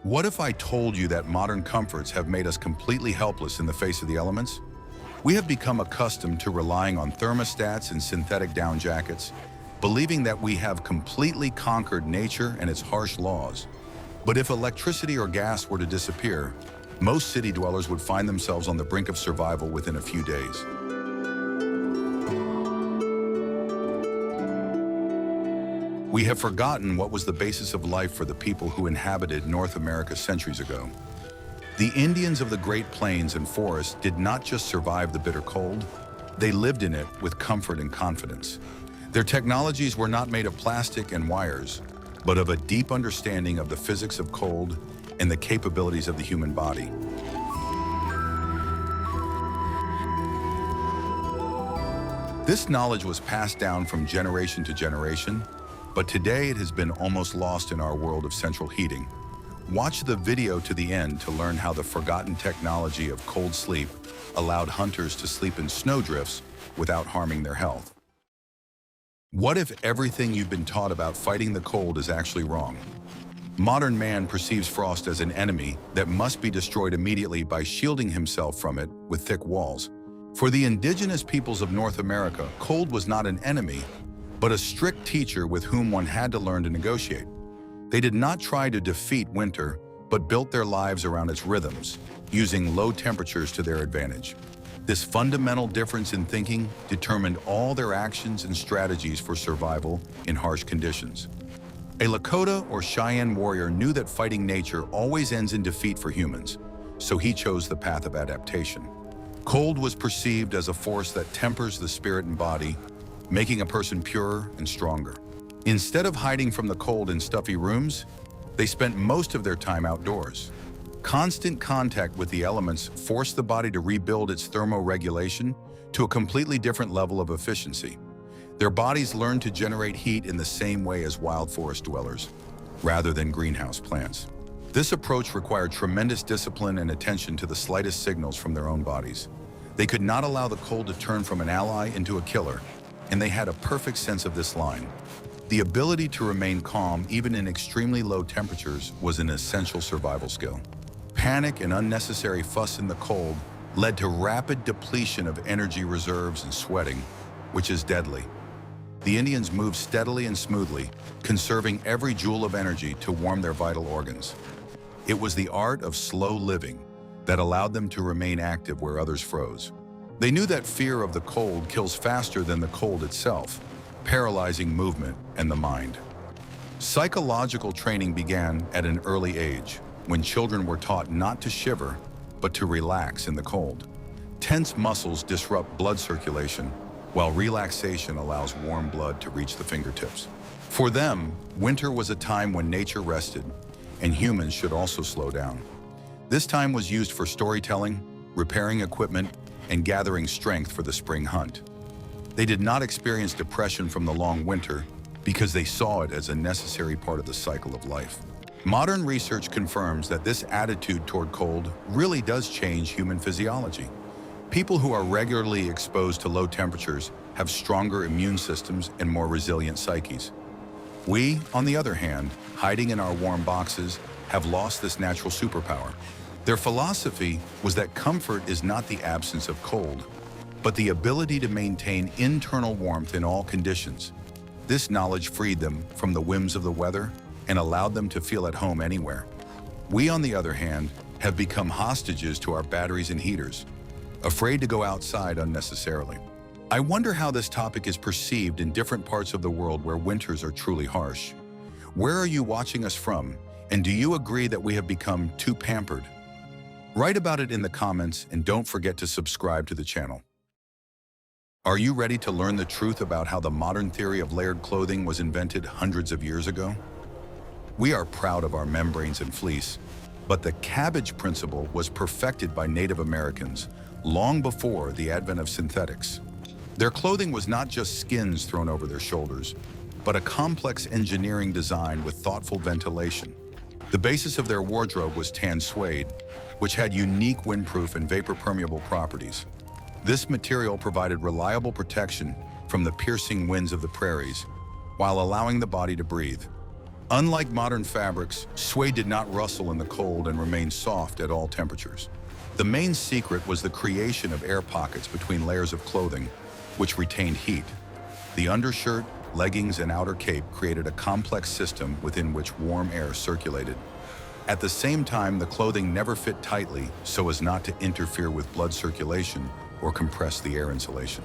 What if I told you that modern comforts have made us completely helpless in the face of the elements? We have become accustomed to relying on thermostats and synthetic down jackets, believing that we have completely conquered nature and its harsh laws. But if electricity or gas were to disappear, most city dwellers would find themselves on the brink of survival within a few days. We have forgotten what was the basis of life for the people who inhabited North America centuries ago. The Indians of the Great Plains and forests did not just survive the bitter cold, they lived in it with comfort and confidence. Their technologies were not made of plastic and wires, but of a deep understanding of the physics of cold and the capabilities of the human body. This knowledge was passed down from generation to generation, but today it has been almost lost in our world of central heating. Watch the video to the end to learn how the forgotten technology of cold sleep allowed hunters to sleep in snowdrifts without harming their health. What if everything you've been taught about fighting the cold is actually wrong? Modern man perceives frost as an enemy that must be destroyed immediately by shielding himself from it with thick walls. For the indigenous peoples of North America, cold was not an enemy, but a strict teacher with whom one had to learn to negotiate. They did not try to defeat winter, but built their lives around its rhythms, using low temperatures to their advantage. This fundamental difference in thinking determined all their actions and strategies for survival in harsh conditions. A Lakota or Cheyenne warrior knew that fighting nature always ends in defeat for humans, so he chose the path of adaptation. Cold was perceived as a force that tempers the spirit and body, making a person purer and stronger. Instead of hiding from the cold in stuffy rooms, they spent most of their time outdoors. Constant contact with the elements forced the body to rebuild its thermoregulation to a completely different level of efficiency. Their bodies learned to generate heat in the same way as wild forest dwellers, rather than greenhouse plants. This approach required tremendous discipline and attention to the slightest signals from their own bodies. They could not allow the cold to turn from an ally into a killer, and they had a perfect sense of this line. The ability to remain calm even in extremely low temperatures was an essential survival skill. Panic and unnecessary fuss in the cold led to rapid depletion of energy reserves and sweating, which is deadly. The Indians moved steadily and smoothly, conserving every joule of energy to warm their vital organs. It was the art of slow living that allowed them to remain active where others froze. They knew that fear of the cold kills faster than the cold itself, paralyzing movement and the mind. Psychological training began at an early age, when children were taught not to shiver, but to relax in the cold. Tense muscles disrupt blood circulation, while relaxation allows warm blood to reach the fingertips. For them, winter was a time when nature rested, and humans should also slow down. This time was used for storytelling, repairing equipment, and gathering strength for the spring hunt. They did not experience depression from the long winter because they saw it as a necessary part of the cycle of life. Modern research confirms that this attitude toward cold really does change human physiology. People who are regularly exposed to low temperatures have stronger immune systems and more resilient psyches. We, on the other hand, hiding in our warm boxes, have lost this natural superpower. Their philosophy was that comfort is not the absence of cold, but the ability to maintain internal warmth in all conditions. This knowledge freed them from the whims of the weather and allowed them to feel at home anywhere. We, on the other hand, have become hostages to our batteries and heaters, afraid to go outside unnecessarily. I wonder how this topic is perceived in different parts of the world where winters are truly harsh. Where are you watching us from, and do you agree that we have become too pampered? Write about it in the comments and don't forget to subscribe to the channel. Are you ready to learn the truth about how the modern theory of layered clothing was invented hundreds of years ago? We are proud of our membranes and fleece, but the cabbage principle was perfected by Native Americans long before the advent of synthetics. Their clothing was not just skins thrown over their shoulders, but a complex engineering design with thoughtful ventilation. The basis of their wardrobe was tan suede, which had unique windproof and vapor-permeable properties. This material provided reliable protection from the piercing winds of the prairies, while allowing the body to breathe. Unlike modern fabrics, suede did not rustle in the cold and remained soft at all temperatures. The main secret was the creation of air pockets between layers of clothing, which retained heat. The undershirt, leggings, and outer cape created a complex system within which warm air circulated. At the same time, the clothing never fit tightly so as not to interfere with blood circulation or compress the air insulation.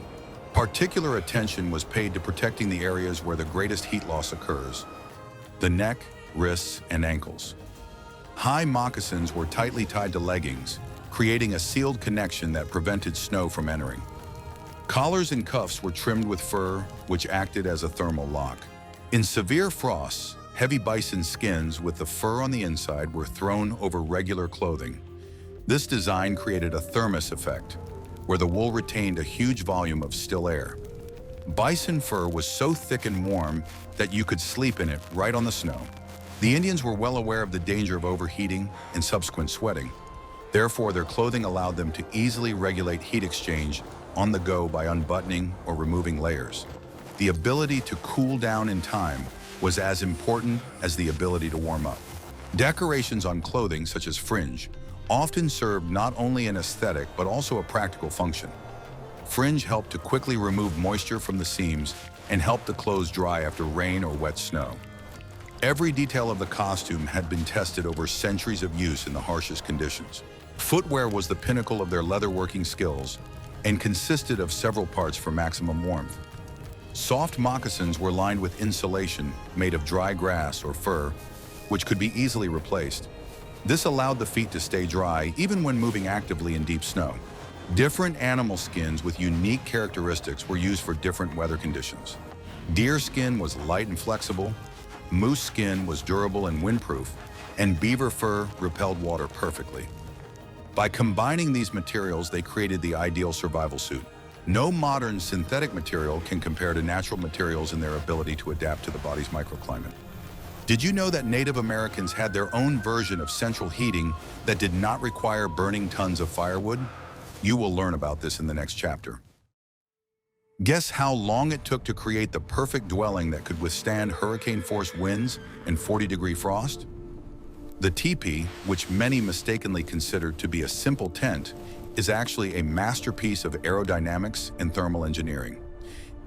Particular attention was paid to protecting the areas where the greatest heat loss occurs: the neck, wrists, and ankles. High moccasins were tightly tied to leggings, creating a sealed connection that prevented snow from entering. Collars and cuffs were trimmed with fur, which acted as a thermal lock. In severe frosts, heavy bison skins with the fur on the inside were thrown over regular clothing. This design created a thermos effect, where the wool retained a huge volume of still air. Bison fur was so thick and warm that you could sleep in it right on the snow. The Indians were well aware of the danger of overheating and subsequent sweating. Therefore, their clothing allowed them to easily regulate heat exchange on the go by unbuttoning or removing layers. The ability to cool down in time was as important as the ability to warm up. Decorations on clothing, such as fringe, often served not only an aesthetic but also a practical function. Fringe helped to quickly remove moisture from the seams and help the clothes dry after rain or wet snow. Every detail of the costume had been tested over centuries of use in the harshest conditions. Footwear was the pinnacle of their leatherworking skills and consisted of several parts for maximum warmth. Soft moccasins were lined with insulation made of dry grass or fur, which could be easily replaced. This allowed the feet to stay dry even when moving actively in deep snow. Different animal skins with unique characteristics were used for different weather conditions. Deer skin was light and flexible, moose skin was durable and windproof, and beaver fur repelled water perfectly. By combining these materials, they created the ideal survival suit. No modern synthetic material can compare to natural materials in their ability to adapt to the body's microclimate. Did you know that Native Americans had their own version of central heating that did not require burning tons of firewood? You will learn about this in the next chapter. Guess how long it took to create the perfect dwelling that could withstand hurricane-force winds and 40-degree frost? The teepee, which many mistakenly considered to be a simple tent, is actually a masterpiece of aerodynamics and thermal engineering.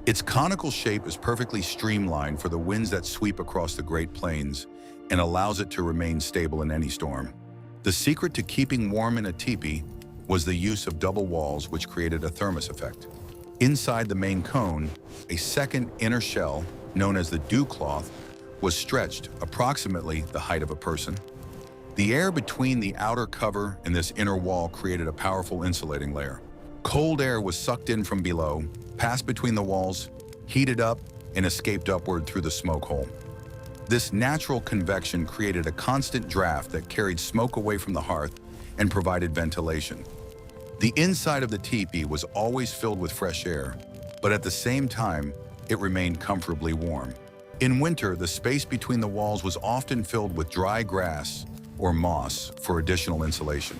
Its conical shape is perfectly streamlined for the winds that sweep across the Great Plains and allows it to remain stable in any storm. The secret to keeping warm in a teepee was the use of double walls, which created a thermos effect. Inside the main cone, a second inner shell, known as the dew cloth, was stretched approximately the height of a person. The air between the outer cover and this inner wall created a powerful insulating layer. Cold air was sucked in from below, passed between the walls, heated up, and escaped upward through the smoke hole. This natural convection created a constant draft that carried smoke away from the hearth and provided ventilation. The inside of the teepee was always filled with fresh air, but at the same time, it remained comfortably warm. In winter, the space between the walls was often filled with dry grass or moss for additional insulation.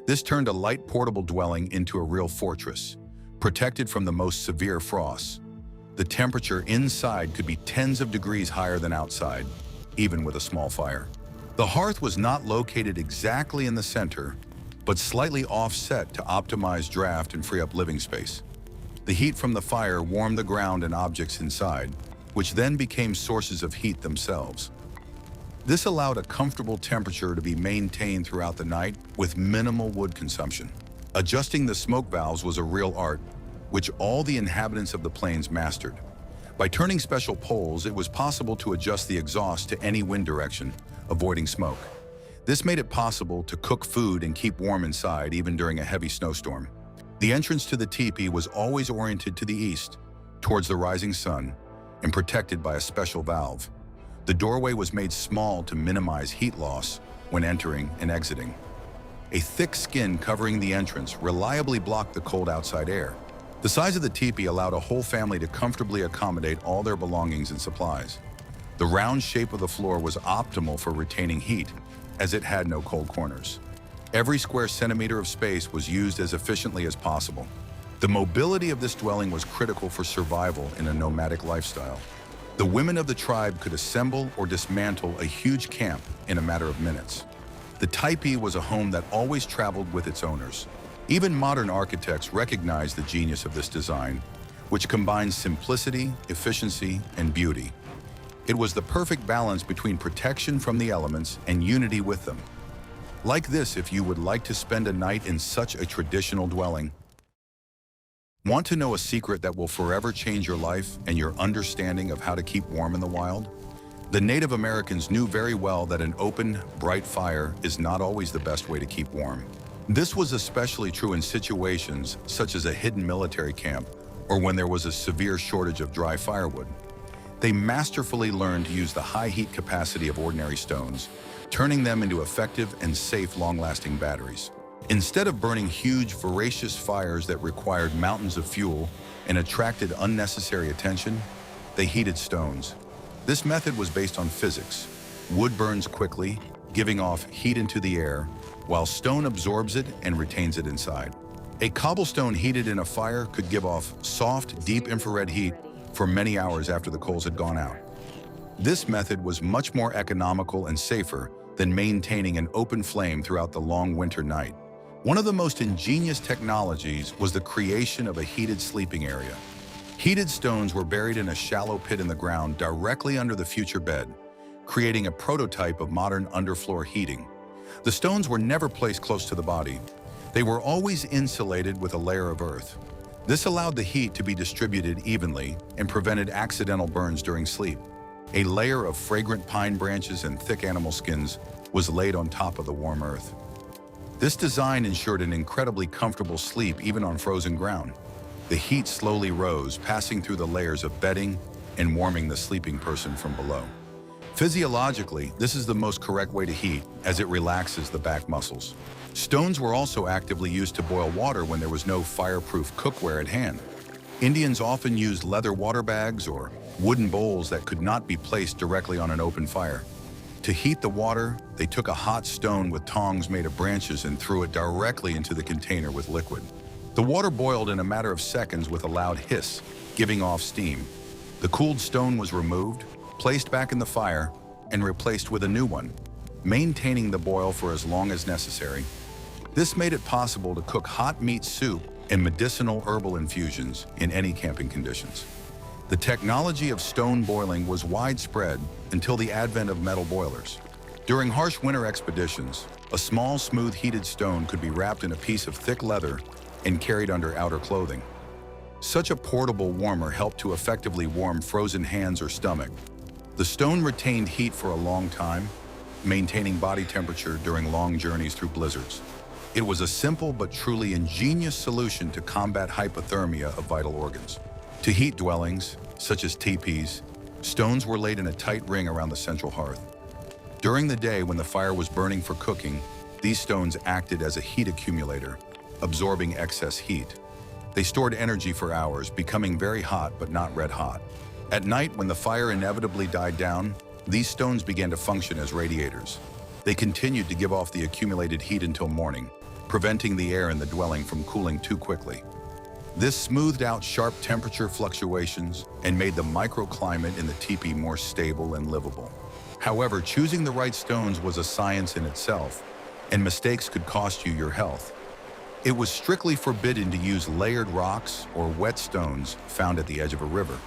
This turned a light portable dwelling into a real fortress, protected from the most severe frosts. The temperature inside could be tens of degrees higher than outside, even with a small fire. The hearth was not located exactly in the center, but slightly offset to optimize draft and free up living space. The heat from the fire warmed the ground and objects inside, which then became sources of heat themselves. This allowed a comfortable temperature to be maintained throughout the night with minimal wood consumption. Adjusting the smoke valves was a real art, which all the inhabitants of the plains mastered. By turning special poles, it was possible to adjust the exhaust to any wind direction, avoiding smoke. This made it possible to cook food and keep warm inside even during a heavy snowstorm. The entrance to the teepee was always oriented to the east, towards the rising sun, and protected by a special valve. The doorway was made small to minimize heat loss when entering and exiting. A thick skin covering the entrance reliably blocked the cold outside air. The size of the teepee allowed a whole family to comfortably accommodate all their belongings and supplies. The round shape of the floor was optimal for retaining heat, as it had no cold corners. Every square centimeter of space was used as efficiently as possible. The mobility of this dwelling was critical for survival in a nomadic lifestyle. The women of the tribe could assemble or dismantle a huge camp in a matter of minutes. The Tipis was a home that always traveled with its owners. Even modern architects recognize the genius of this design, which combines simplicity, efficiency, and beauty. It was the perfect balance between protection from the elements and unity with them. Like this if you would like to spend a night in such a traditional dwelling. Want to know a secret that will forever change your life and your understanding of how to keep warm in the wild? The Native Americans knew very well that an open, bright fire is not always the best way to keep warm. This was especially true in situations such as a hidden military camp or when there was a severe shortage of dry firewood. They masterfully learned to use the high heat capacity of ordinary stones, turning them into effective and safe long-lasting batteries. Instead of burning huge, voracious fires that required mountains of fuel and attracted unnecessary attention, they heated stones. This method was based on physics. Wood burns quickly, giving off heat into the air, while stone absorbs it and retains it inside. A cobblestone heated in a fire could give off soft, deep infrared heat for many hours after the coals had gone out. This method was much more economical and safer than maintaining an open flame throughout the long winter night. One of the most ingenious technologies was the creation of a heated sleeping area. Heated stones were buried in a shallow pit in the ground directly under the future bed, creating a prototype of modern underfloor heating. The stones were never placed close to the body. They were always insulated with a layer of earth. This allowed the heat to be distributed evenly and prevented accidental burns during sleep. A layer of fragrant pine branches and thick animal skins was laid on top of the warm earth. This design ensured an incredibly comfortable sleep even on frozen ground. The heat slowly rose, passing through the layers of bedding and warming the sleeping person from below. Physiologically, this is the most correct way to heat, as it relaxes the back muscles. Stones were also actively used to boil water when there was no fireproof cookware at hand. Indians often used leather water bags or wooden bowls that could not be placed directly on an open fire. To heat the water, they took a hot stone with tongs made of branches and threw it directly into the container with liquid. The water boiled in a matter of seconds with a loud hiss, giving off steam. The cooled stone was removed, placed back in the fire, and replaced with a new one, maintaining the boil for as long as necessary. This made it possible to cook hot meat soup and medicinal herbal infusions in any camping conditions. The technology of stone boiling was widespread until the advent of metal boilers. During harsh winter expeditions, a small, smooth heated stone could be wrapped in a piece of thick leather and carried under outer clothing. Such a portable warmer helped to effectively warm frozen hands or stomach. The stone retained heat for a long time, maintaining body temperature during long journeys through blizzards. It was a simple but truly ingenious solution to combat hypothermia of vital organs. To heat dwellings, such as teepees, stones were laid in a tight ring around the central hearth. During the day when the fire was burning for cooking, these stones acted as a heat accumulator, absorbing excess heat. They stored energy for hours, becoming very hot but not red hot. At night, when the fire inevitably died down, these stones began to function as radiators. They continued to give off the accumulated heat until morning, preventing the air in the dwelling from cooling too quickly. This smoothed out sharp temperature fluctuations and made the microclimate in the teepee more stable and livable. However, choosing the right stones was a science in itself, and mistakes could cost you your health. It was strictly forbidden to use layered rocks or wet stones found at the edge of a river.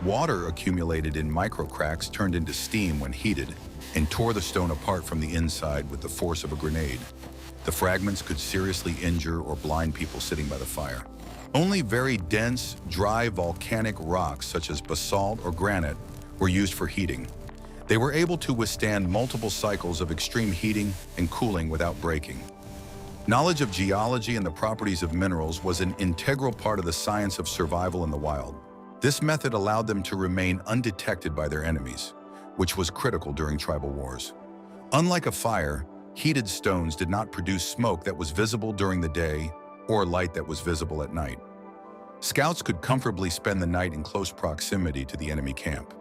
Water accumulated in microcracks turned into steam when heated and tore the stone apart from the inside with the force of a grenade. The fragments could seriously injure or blind people sitting by the fire. Only very dense, dry volcanic rocks such as basalt or granite were used for heating. They were able to withstand multiple cycles of extreme heating and cooling without breaking. Knowledge of geology and the properties of minerals was an integral part of the science of survival in the wild. This method allowed them to remain undetected by their enemies, which was critical during tribal wars. Unlike a fire, heated stones did not produce smoke that was visible during the day or light that was visible at night. Scouts could comfortably spend the night in close proximity to the enemy camp.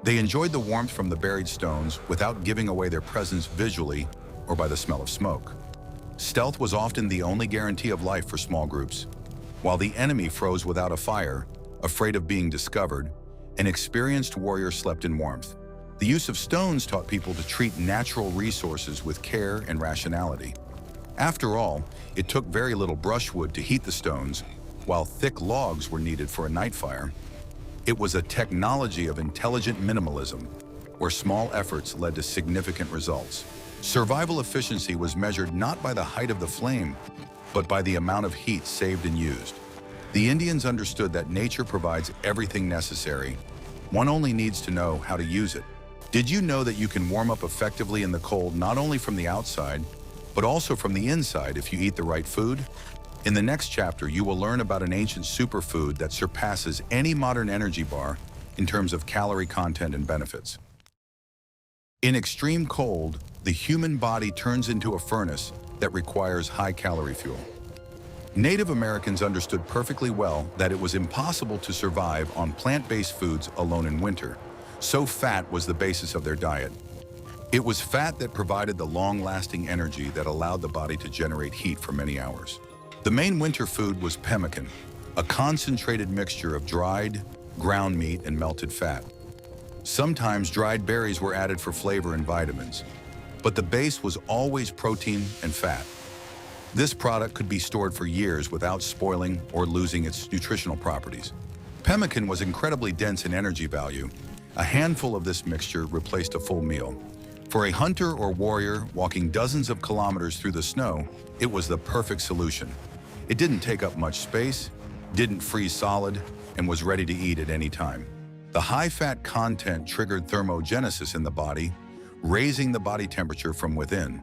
They enjoyed the warmth from the buried stones without giving away their presence visually or by the smell of smoke. Stealth was often the only guarantee of life for small groups. While the enemy froze without a fire, afraid of being discovered, An experienced warrior slept in warmth. The use of stones taught people to treat natural resources with care and rationality. After all, it took very little brushwood to heat the stones, while thick logs were needed for a night fire. It was a technology of intelligent minimalism, where small efforts led to significant results. Survival efficiency was measured not by the height of the flame, but by the amount of heat saved and used. The Indians understood that nature provides everything necessary. One only needs to know how to use it. Did you know that you can warm up effectively in the cold not only from the outside, but also from the inside if you eat the right food? In the next chapter, you will learn about an ancient superfood that surpasses any modern energy bar in terms of calorie content and benefits. In extreme cold, the human body turns into a furnace that requires high-calorie fuel. Native Americans understood perfectly well that it was impossible to survive on plant-based foods alone in winter, so fat was the basis of their diet. It was fat that provided the long-lasting energy that allowed the body to generate heat for many hours. The main winter food was pemmican, a concentrated mixture of dried, ground meat, and melted fat. Sometimes dried berries were added for flavor and vitamins, but the base was always protein and fat. This product could be stored for years without spoiling or losing its nutritional properties. Pemmican was incredibly dense in energy value. A handful of this mixture replaced a full meal. For a hunter or warrior walking dozens of kilometers through the snow, it was the perfect solution. It didn't take up much space, didn't freeze solid, and was ready to eat at any time. The high-fat content triggered thermogenesis in the body, raising the body temperature from within.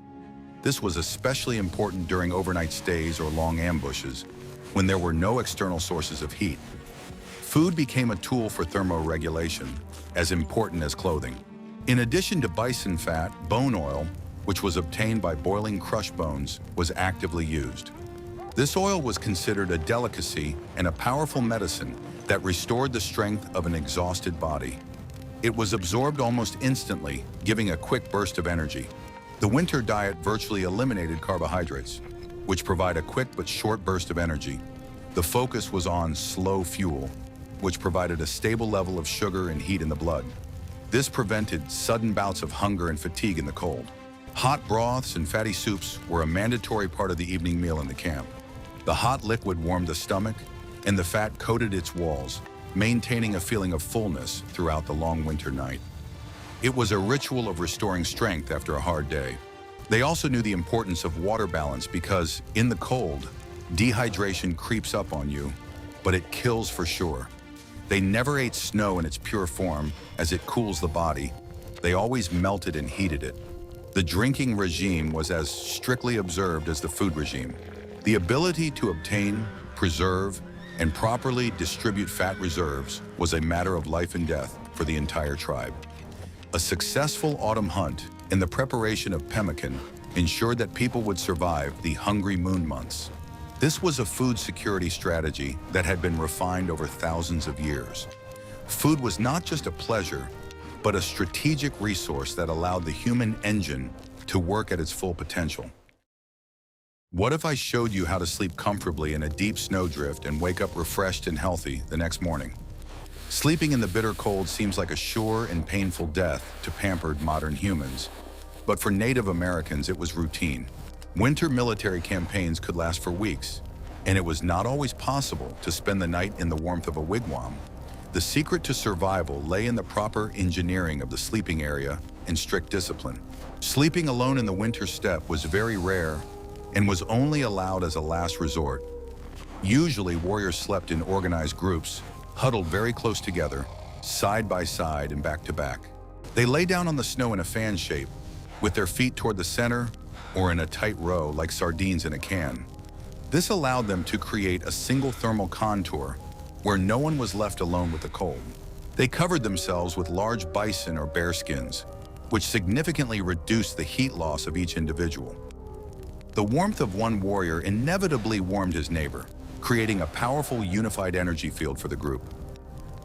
This was especially important during overnight stays or long ambushes, when there were no external sources of heat. Food became a tool for thermoregulation, as important as clothing. In addition to bison fat, bone oil, which was obtained by boiling crushed bones, was actively used. This oil was considered a delicacy and a powerful medicine that restored the strength of an exhausted body. It was absorbed almost instantly, giving a quick burst of energy. The winter diet virtually eliminated carbohydrates, which provide a quick but short burst of energy. The focus was on slow fuel, which provided a stable level of sugar and heat in the blood. This prevented sudden bouts of hunger and fatigue in the cold. Hot broths and fatty soups were a mandatory part of the evening meal in the camp. The hot liquid warmed the stomach, and the fat coated its walls, maintaining a feeling of fullness throughout the long winter night. It was a ritual of restoring strength after a hard day. They also knew the importance of water balance because, in the cold, dehydration creeps up on you, but it kills for sure. They never ate snow in its pure form as it cools the body. They always melted and heated it. The drinking regime was as strictly observed as the food regime. The ability to obtain, preserve, and properly distribute fat reserves was a matter of life and death for the entire tribe. A successful autumn hunt and the preparation of pemmican ensured that people would survive the hungry moon months. This was a food security strategy that had been refined over thousands of years. Food was not just a pleasure, but a strategic resource that allowed the human engine to work at its full potential. What if I showed you how to sleep comfortably in a deep snowdrift and wake up refreshed and healthy the next morning? Sleeping in the bitter cold seems like a sure and painful death to pampered modern humans, but for Native Americans it was routine. Winter military campaigns could last for weeks, and it was not always possible to spend the night in the warmth of a wigwam. The secret to survival lay in the proper engineering of the sleeping area and strict discipline. Sleeping alone in the winter steppe was very rare and was only allowed as a last resort. Usually, warriors slept in organized groups, huddled very close together, side by side and back to back. They lay down on the snow in a fan shape, with their feet toward the center or in a tight row like sardines in a can. This allowed them to create a single thermal contour where no one was left alone with the cold. They covered themselves with large bison or bear skins, which significantly reduced the heat loss of each individual. The warmth of one warrior inevitably warmed his neighbor, creating a powerful unified energy field for the group.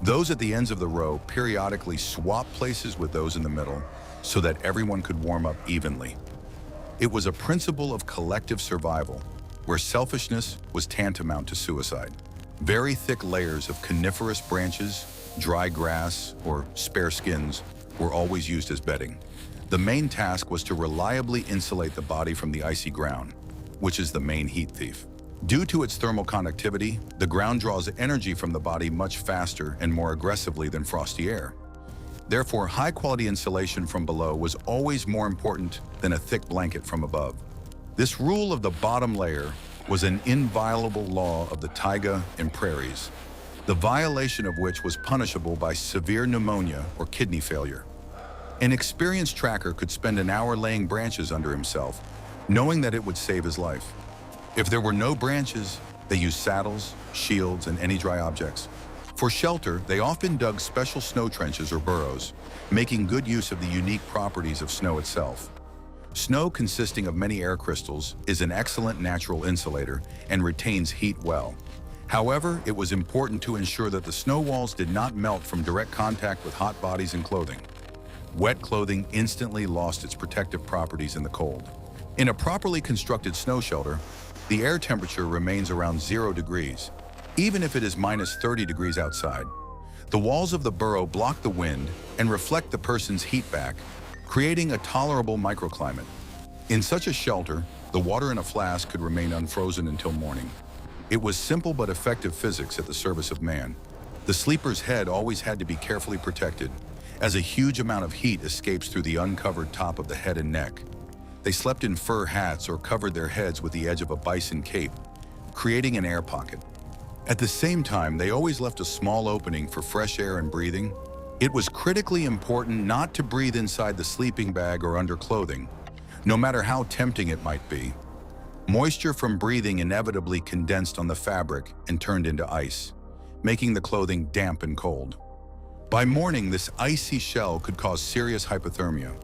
Those at the ends of the row periodically swapped places with those in the middle so that everyone could warm up evenly. It was a principle of collective survival, where selfishness was tantamount to suicide. Very thick layers of coniferous branches Dry grass or spare skins were always used as bedding. The main task was to reliably insulate the body from the icy ground, which is the main heat thief. Due to its thermal conductivity, the ground draws energy from the body much faster and more aggressively than frosty air. Therefore, high-quality insulation from below was always more important than a thick blanket from above. This rule of the bottom layer was an inviolable law of the taiga and prairies, the violation of which was punishable by severe pneumonia or kidney failure. An experienced tracker could spend an hour laying branches under himself, knowing that it would save his life. If there were no branches, they used saddles, shields, and any dry objects. For shelter, they often dug special snow trenches or burrows, making good use of the unique properties of snow itself. Snow, consisting of many air crystals, is an excellent natural insulator and retains heat well. However, it was important to ensure that the snow walls did not melt from direct contact with hot bodies and clothing. Wet clothing instantly lost its protective properties in the cold. In a properly constructed snow shelter, the air temperature remains around 0 degrees, even if it is minus 30 degrees outside. The walls of the burrow block the wind and reflect the person's heat back, creating a tolerable microclimate. In such a shelter, the water in a flask could remain unfrozen until morning. It was simple but effective physics at the service of man. The sleeper's head always had to be carefully protected, as a huge amount of heat escapes through the uncovered top of the head and neck. They slept in fur hats or covered their heads with the edge of a bison cape, creating an air pocket. At the same time, they always left a small opening for fresh air and breathing. It was critically important not to breathe inside the sleeping bag or under clothing, no matter how tempting it might be. Moisture from breathing inevitably condensed on the fabric and turned into ice, making the clothing damp and cold. By morning, this icy shell could cause serious hypothermia.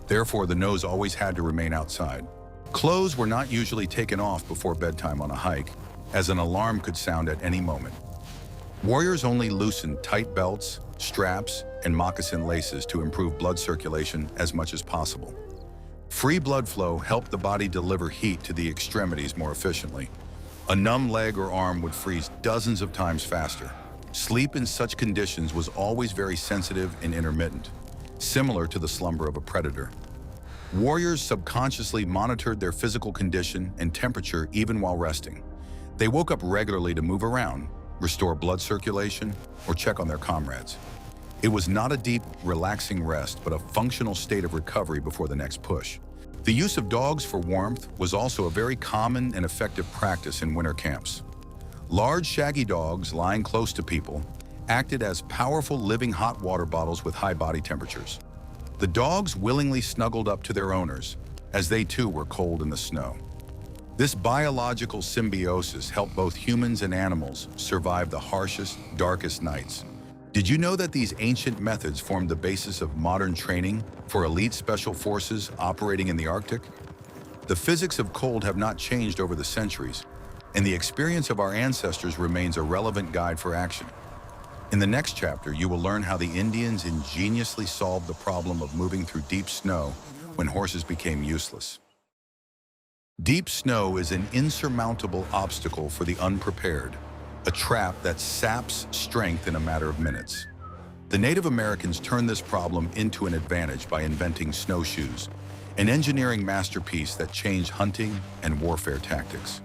Therefore, the nose always had to remain outside. Clothes were not usually taken off before bedtime on a hike, as an alarm could sound at any moment. Warriors only loosened tight belts, straps, and moccasin laces to improve blood circulation as much as possible. Free blood flow helped the body deliver heat to the extremities more efficiently. A numb leg or arm would freeze dozens of times faster. Sleep in such conditions was always very sensitive and intermittent, similar to the slumber of a predator. Warriors subconsciously monitored their physical condition and temperature even while resting. They woke up regularly to move around, restore blood circulation, or check on their comrades. It was not a deep, relaxing rest, but a functional state of recovery before the next push. The use of dogs for warmth was also a very common and effective practice in winter camps. Large, shaggy dogs lying close to people acted as powerful living hot water bottles with high body temperatures. The dogs willingly snuggled up to their owners, as they too were cold in the snow. This biological symbiosis helped both humans and animals survive the harshest, darkest nights. Did you know that these ancient methods formed the basis of modern training for elite special forces operating in the Arctic? The physics of cold have not changed over the centuries, and the experience of our ancestors remains a relevant guide for action. In the next chapter, you will learn how the Indians ingeniously solved the problem of moving through deep snow when horses became useless. Deep snow is an insurmountable obstacle for the unprepared, a trap that saps strength in a matter of minutes. The Native Americans turned this problem into an advantage by inventing snowshoes, an engineering masterpiece that changed hunting and warfare tactics.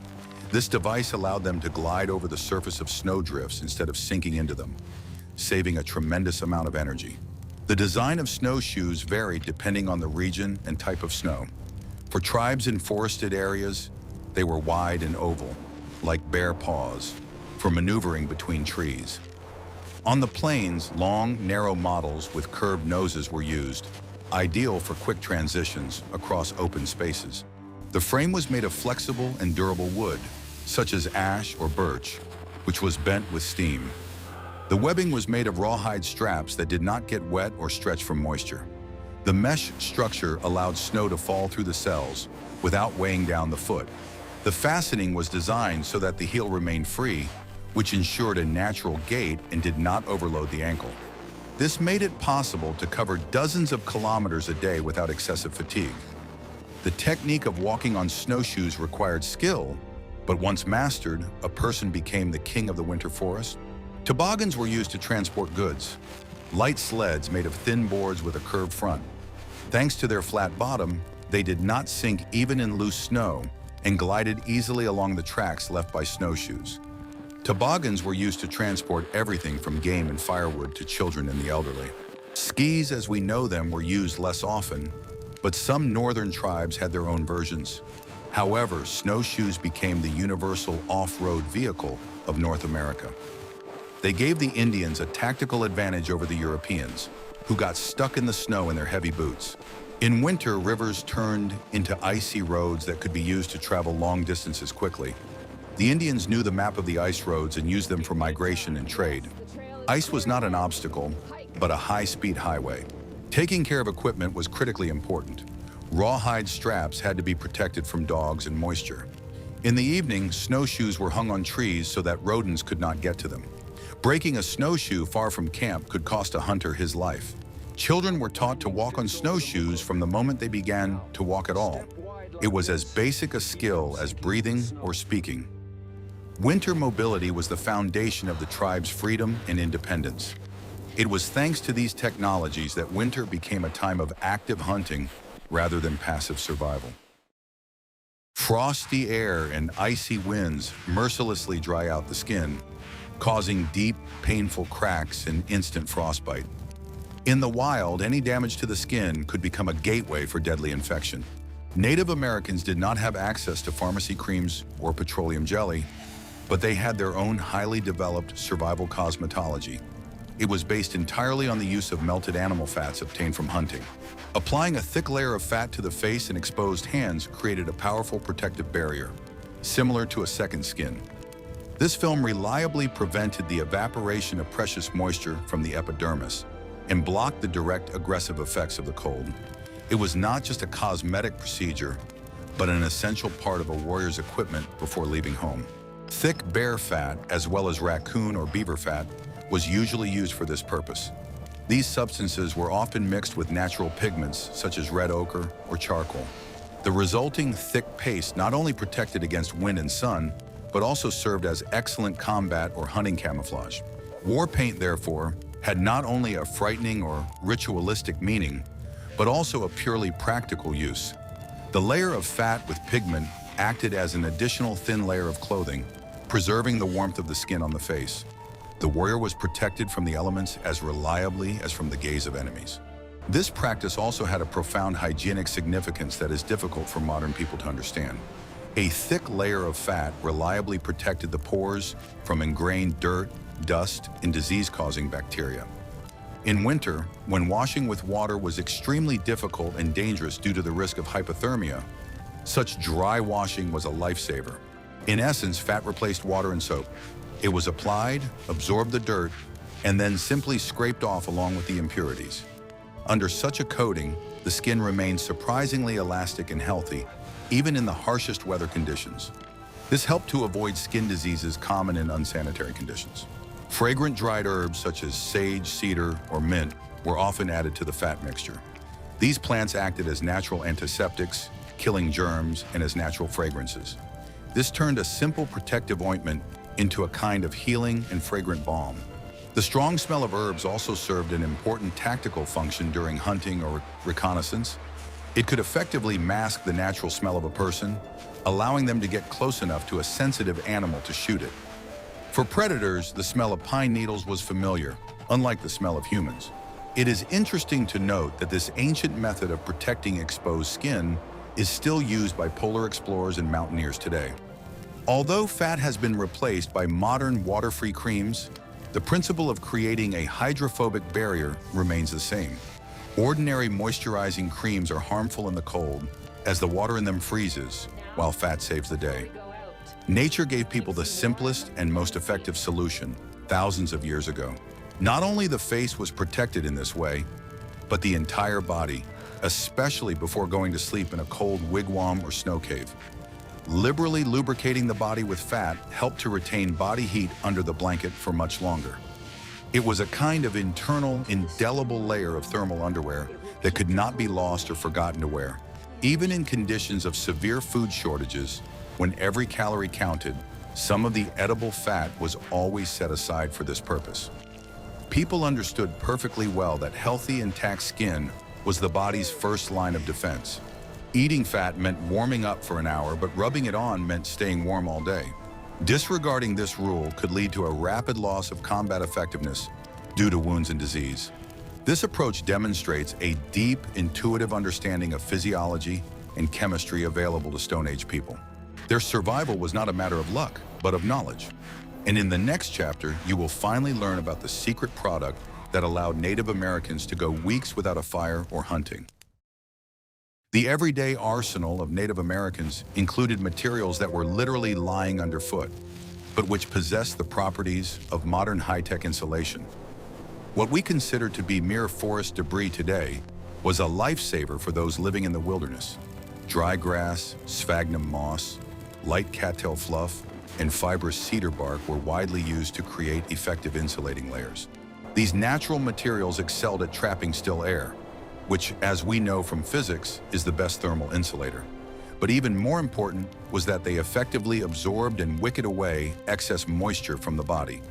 This device allowed them to glide over the surface of snowdrifts instead of sinking into them, saving a tremendous amount of energy. The design of snowshoes varied depending on the region and type of snow. For tribes in forested areas, they were wide and oval, like bear paws, for maneuvering between trees. On the plains, long, narrow models with curved noses were used, ideal for quick transitions across open spaces. The frame was made of flexible and durable wood, such as ash or birch, which was bent with steam. The webbing was made of rawhide straps that did not get wet or stretch from moisture. The mesh structure allowed snow to fall through the cells without weighing down the foot. The fastening was designed so that the heel remained free, which ensured a natural gait and did not overload the ankle. This made it possible to cover dozens of kilometers a day without excessive fatigue. The technique of walking on snowshoes required skill, but once mastered, a person became the king of the winter forest. Toboggans were used to transport goods, light sleds made of thin boards with a curved front. Thanks to their flat bottom, they did not sink even in loose snow and glided easily along the tracks left by snowshoes. Toboggans were used to transport everything from game and firewood to children and the elderly. Skis, as we know them, were used less often, but some northern tribes had their own versions. However, snowshoes became the universal off-road vehicle of North America. They gave the Indians a tactical advantage over the Europeans, who got stuck in the snow in their heavy boots. In winter, rivers turned into icy roads that could be used to travel long distances quickly. The Indians knew the map of the ice roads and used them for migration and trade. Ice was not an obstacle, but a high-speed highway. Taking care of equipment was critically important. Rawhide straps had to be protected from dogs and moisture. In the evening, snowshoes were hung on trees so that rodents could not get to them. Breaking a snowshoe far from camp could cost a hunter his life. Children were taught to walk on snowshoes from the moment they began to walk at all. It was as basic a skill as breathing or speaking. Winter mobility was the foundation of the tribe's freedom and independence. It was thanks to these technologies that winter became a time of active hunting rather than passive survival. Frosty air and icy winds mercilessly dry out the skin, causing deep, painful cracks and instant frostbite. In the wild, any damage to the skin could become a gateway for deadly infection. Native Americans did not have access to pharmacy creams or petroleum jelly, but they had their own highly developed survival cosmetology. It was based entirely on the use of melted animal fats obtained from hunting. Applying a thick layer of fat to the face and exposed hands created a powerful protective barrier, similar to a second skin. This film reliably prevented the evaporation of precious moisture from the epidermis and blocked the direct aggressive effects of the cold. It was not just a cosmetic procedure, but an essential part of a warrior's equipment before leaving home. Thick bear fat, as well as raccoon or beaver fat, was usually used for this purpose. These substances were often mixed with natural pigments such as red ochre or charcoal. The resulting thick paste not only protected against wind and sun, but also served as excellent combat or hunting camouflage. War paint, therefore, had not only a frightening or ritualistic meaning, but also a purely practical use. The layer of fat with pigment acted as an additional thin layer of clothing, preserving the warmth of the skin on the face. The warrior was protected from the elements as reliably as from the gaze of enemies. This practice also had a profound hygienic significance that is difficult for modern people to understand. A thick layer of fat reliably protected the pores from ingrained dirt, dust, and disease-causing bacteria. In winter, when washing with water was extremely difficult and dangerous due to the risk of hypothermia, such dry washing was a lifesaver. In essence, fat replaced water and soap. It was applied, absorbed the dirt, and then simply scraped off along with the impurities. Under such a coating, the skin remained surprisingly elastic and healthy, even in the harshest weather conditions. This helped to avoid skin diseases common in unsanitary conditions. Fragrant dried herbs such as sage, cedar, or mint were often added to the fat mixture. These plants acted as natural antiseptics, killing germs, and as natural fragrances. This turned a simple protective ointment into a kind of healing and fragrant balm. The strong smell of herbs also served an important tactical function during hunting or reconnaissance. It could effectively mask the natural smell of a person, allowing them to get close enough to a sensitive animal to shoot it. For predators, the smell of pine needles was familiar, unlike the smell of humans. It is interesting to note that this ancient method of protecting exposed skin is still used by polar explorers and mountaineers today. Although fat has been replaced by modern water-free creams, the principle of creating a hydrophobic barrier remains the same. Ordinary moisturizing creams are harmful in the cold, as the water in them freezes, while fat saves the day. Nature gave people the simplest and most effective solution thousands of years ago. Not only the face was protected in this way, but the entire body, especially before going to sleep in a cold wigwam or snow cave. Liberally lubricating the body with fat helped to retain body heat under the blanket for much longer. It was a kind of internal, indelible layer of thermal underwear that could not be lost or forgotten to wear. Even in conditions of severe food shortages, when every calorie counted, Some of the edible fat was always set aside for this purpose. People understood perfectly well that healthy, intact skin was the body's first line of defense. Eating fat meant warming up for an hour, but rubbing it on meant staying warm all day. Disregarding this rule could lead to a rapid loss of combat effectiveness due to wounds and disease. This approach demonstrates a deep, intuitive understanding of physiology and chemistry available to Stone Age people. Their survival was not a matter of luck, but of knowledge. And in the next chapter, you will finally learn about the secret product that allowed Native Americans to go weeks without a fire or hunting. The everyday arsenal of Native Americans included materials that were literally lying underfoot, but which possessed the properties of modern high-tech insulation. What we consider to be mere forest debris today was a lifesaver for those living in the wilderness. Dry grass, sphagnum moss, light cattail fluff, and fibrous cedar bark were widely used to create effective insulating layers. These natural materials excelled at trapping still air, which, as we know from physics, is the best thermal insulator. But even more important was that they effectively absorbed and wicked away excess moisture from the body.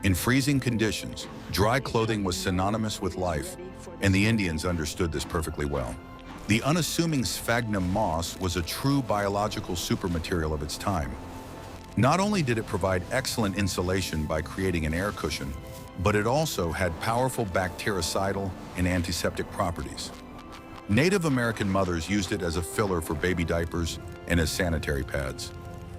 In freezing conditions, dry clothing was synonymous with life, and the Indians understood this perfectly well. The unassuming sphagnum moss was a true biological supermaterial of its time. Not only did it provide excellent insulation by creating an air cushion, but it also had powerful bactericidal and antiseptic properties. Native American mothers used it as a filler for baby diapers and as sanitary pads.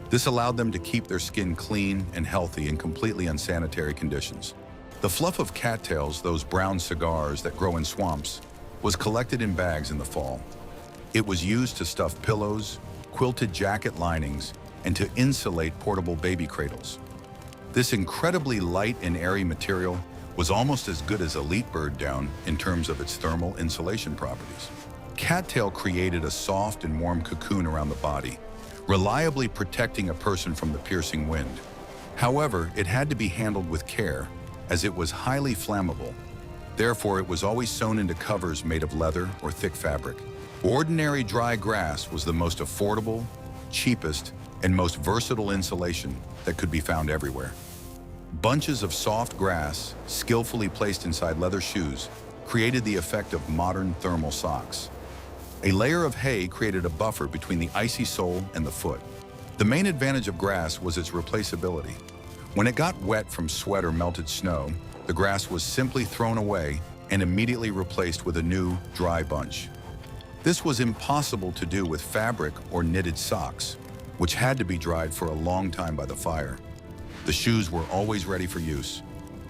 This allowed them to keep their skin clean and healthy in completely unsanitary conditions. The fluff of cattails, those brown cigars that grow in swamps, was collected in bags in the fall. It was used to stuff pillows, quilted jacket linings, and to insulate portable baby cradles. This incredibly light and airy material was almost as good as elite bird down in terms of its thermal insulation properties. Cattail created a soft and warm cocoon around the body, reliably protecting a person from the piercing wind. However, it had to be handled with care, as it was highly flammable. Therefore, it was always sewn into covers made of leather or thick fabric. Ordinary dry grass was the most affordable, cheapest, and most versatile insulation that could be found everywhere. Bunches of soft grass, skillfully placed inside leather shoes, created the effect of modern thermal socks. A layer of hay created a buffer between the icy sole and the foot. The main advantage of grass was its replaceability. When it got wet from sweat or melted snow, the grass was simply thrown away and immediately replaced with a new, dry bunch. This was impossible to do with fabric or knitted socks, which had to be dried for a long time by the fire. The shoes were always ready for use.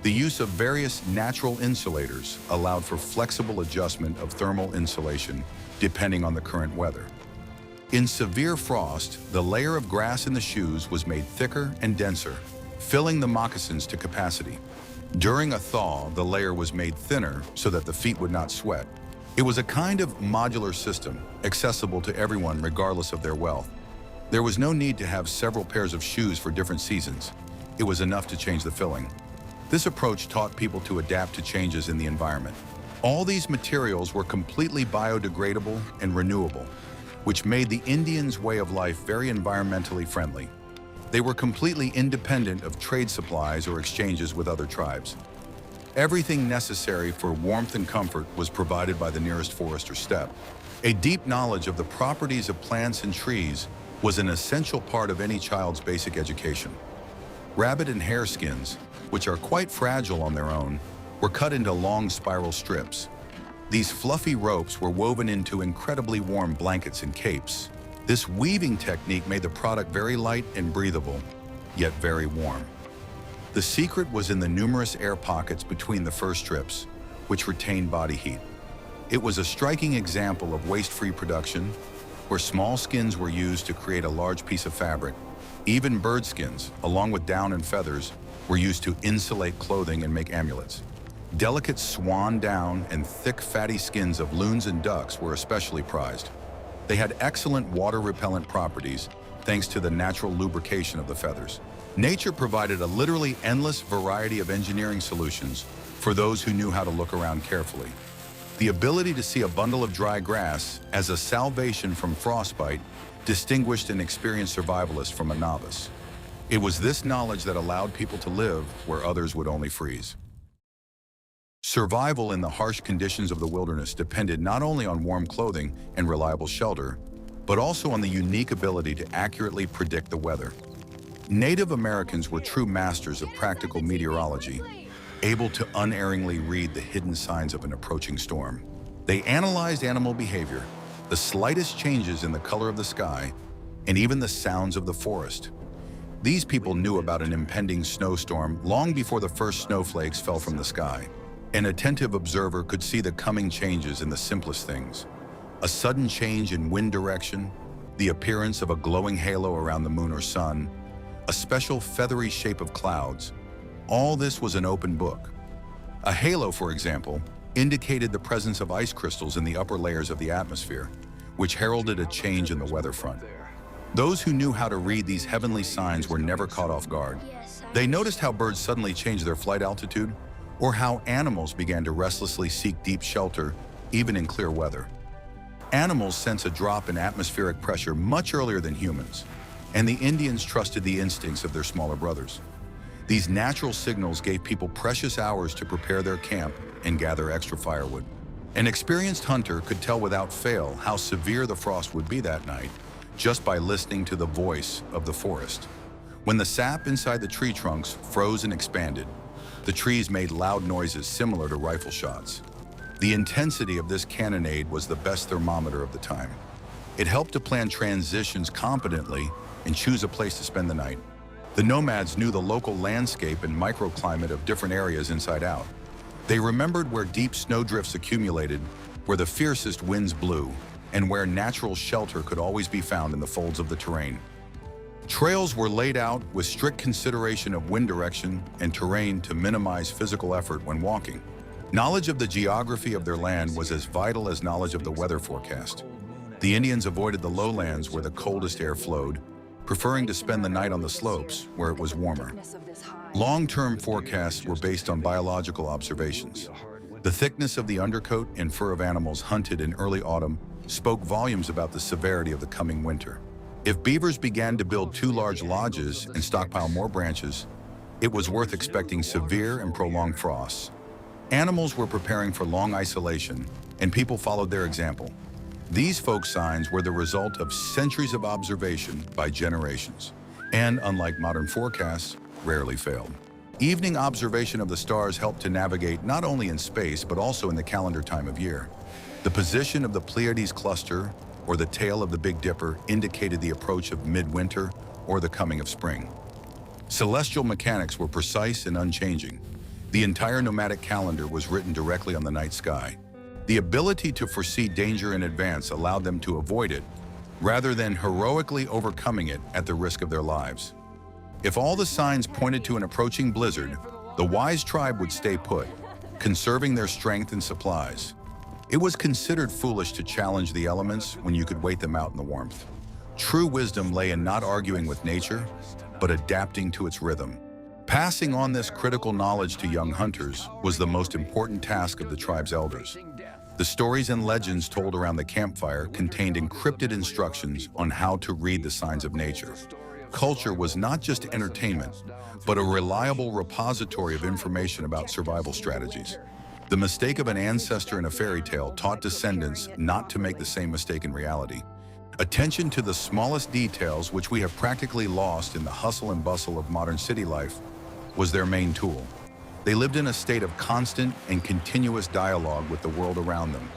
The use of various natural insulators allowed for flexible adjustment of thermal insulation depending on the current weather. In severe frost, the layer of grass in the shoes was made thicker and denser, filling the moccasins to capacity. During a thaw, the layer was made thinner so that the feet would not sweat. It was a kind of modular system, accessible to everyone regardless of their wealth. There was no need to have several pairs of shoes for different seasons. It was enough to change the filling. This approach taught people to adapt to changes in the environment. All these materials were completely biodegradable and renewable, which made the Indians' way of life very environmentally friendly. They were completely independent of trade supplies or exchanges with other tribes. Everything necessary for warmth and comfort was provided by the nearest forest or steppe. A deep knowledge of the properties of plants and trees was an essential part of any child's basic education. Rabbit and hare skins, which are quite fragile on their own, were cut into long spiral strips. These fluffy ropes were woven into incredibly warm blankets and capes. This weaving technique made the product very light and breathable, yet very warm. The secret was in the numerous air pockets between the fur strips, which retained body heat. It was a striking example of waste-free production, where small skins were used to create a large piece of fabric. Even bird skins, along with down and feathers, were used to insulate clothing and make amulets. Delicate swan down and thick, fatty skins of loons and ducks were especially prized. They had excellent water-repellent properties thanks to the natural lubrication of the feathers. Nature provided a literally endless variety of engineering solutions for those who knew how to look around carefully. The ability to see a bundle of dry grass as a salvation from frostbite distinguished an experienced survivalist from a novice. It was this knowledge that allowed people to live where others would only freeze. Survival in the harsh conditions of the wilderness depended not only on warm clothing and reliable shelter, but also on the unique ability to accurately predict the weather. Native Americans were true masters of practical meteorology, able to unerringly read the hidden signs of an approaching storm. They analyzed animal behavior, the slightest changes in the color of the sky, and even the sounds of the forest. These people knew about an impending snowstorm long before the first snowflakes fell from the sky. An attentive observer could see the coming changes in the simplest things. A sudden change in wind direction, the appearance of a glowing halo around the moon or sun, a special feathery shape of clouds. All this was an open book. A halo, for example, indicated the presence of ice crystals in the upper layers of the atmosphere, which heralded a change in the weather front. Those who knew how to read these heavenly signs were never caught off guard. They noticed how birds suddenly changed their flight altitude, or how animals began to restlessly seek deep shelter, even in clear weather. Animals sense a drop in atmospheric pressure much earlier than humans, and the Indians trusted the instincts of their smaller brothers. These natural signals gave people precious hours to prepare their camp and gather extra firewood. An experienced hunter could tell without fail how severe the frost would be that night just by listening to the voice of the forest. When the sap inside the tree trunks froze and expanded, the trees made loud noises similar to rifle shots. The intensity of this cannonade was the best thermometer of the time. It helped to plan transitions competently and choose a place to spend the night. The nomads knew the local landscape and microclimate of different areas inside out. They remembered where deep snowdrifts accumulated, where the fiercest winds blew, and where natural shelter could always be found in the folds of the terrain. Trails were laid out with strict consideration of wind direction and terrain to minimize physical effort when walking. Knowledge of the geography of their land was as vital as knowledge of the weather forecast. The Indians avoided the lowlands where the coldest air flowed, preferring to spend the night on the slopes where it was warmer. Long-term forecasts were based on biological observations. The thickness of the undercoat and fur of animals hunted in early autumn spoke volumes about the severity of the coming winter. If beavers began to build too large lodges and stockpile more branches, it was worth expecting severe and prolonged frosts. Animals were preparing for long isolation, and people followed their example. These folk signs were the result of centuries of observation by generations, and unlike modern forecasts, rarely failed. Evening observation of the stars helped to navigate not only in space but also in the calendar time of year. The position of the Pleiades cluster or the tail of the Big Dipper indicated the approach of midwinter or the coming of spring. Celestial mechanics were precise and unchanging. The entire nomadic calendar was written directly on the night sky. The ability to foresee danger in advance allowed them to avoid it, rather than heroically overcoming it at the risk of their lives. If all the signs pointed to an approaching blizzard, the wise tribe would stay put, conserving their strength and supplies. It was considered foolish to challenge the elements when you could wait them out in the warmth. True wisdom lay in not arguing with nature, but adapting to its rhythm. Passing on this critical knowledge to young hunters was the most important task of the tribe's elders. The stories and legends told around the campfire contained encrypted instructions on how to read the signs of nature. Culture was not just entertainment, but a reliable repository of information about survival strategies. The mistake of an ancestor in a fairy tale taught descendants not to make the same mistake in reality. Attention to the smallest details, which we have practically lost in the hustle and bustle of modern city life, was their main tool. They lived in a state of constant and continuous dialogue with the world around them,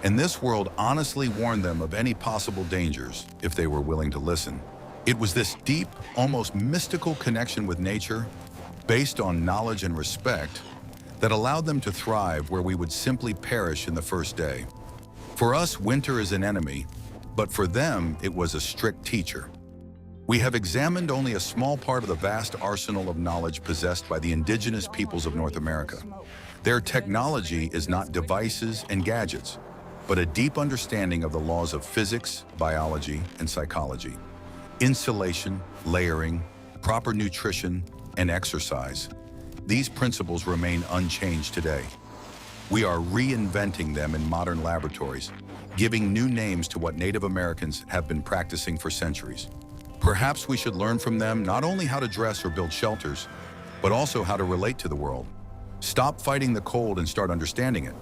and this world honestly warned them of any possible dangers if they were willing to listen. It was this deep, almost mystical connection with nature, based on knowledge and respect, that allowed them to thrive where we would simply perish in the first day. For us, winter is an enemy, but for them, it was a strict teacher. We have examined only a small part of the vast arsenal of knowledge possessed by the indigenous peoples of North America. Their technology is not devices and gadgets, but a deep understanding of the laws of physics, biology, and psychology. Insulation, layering, proper nutrition, and exercise. These principles remain unchanged today. We are reinventing them in modern laboratories, giving new names to what Native Americans have been practicing for centuries. Perhaps we should learn from them not only how to dress or build shelters, but also how to relate to the world. Stop fighting the cold and start understanding it.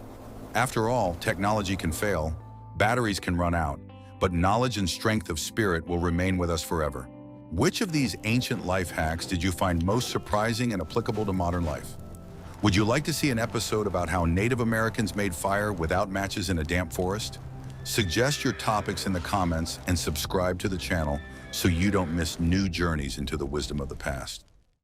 After all, technology can fail, batteries can run out, but knowledge and strength of spirit will remain with us forever. Which of these ancient life hacks did you find most surprising and applicable to modern life? Would you like to see an episode about how Native Americans made fire without matches in a damp forest? Suggest your topics in the comments and subscribe to the channel so you don't miss new journeys into the wisdom of the past.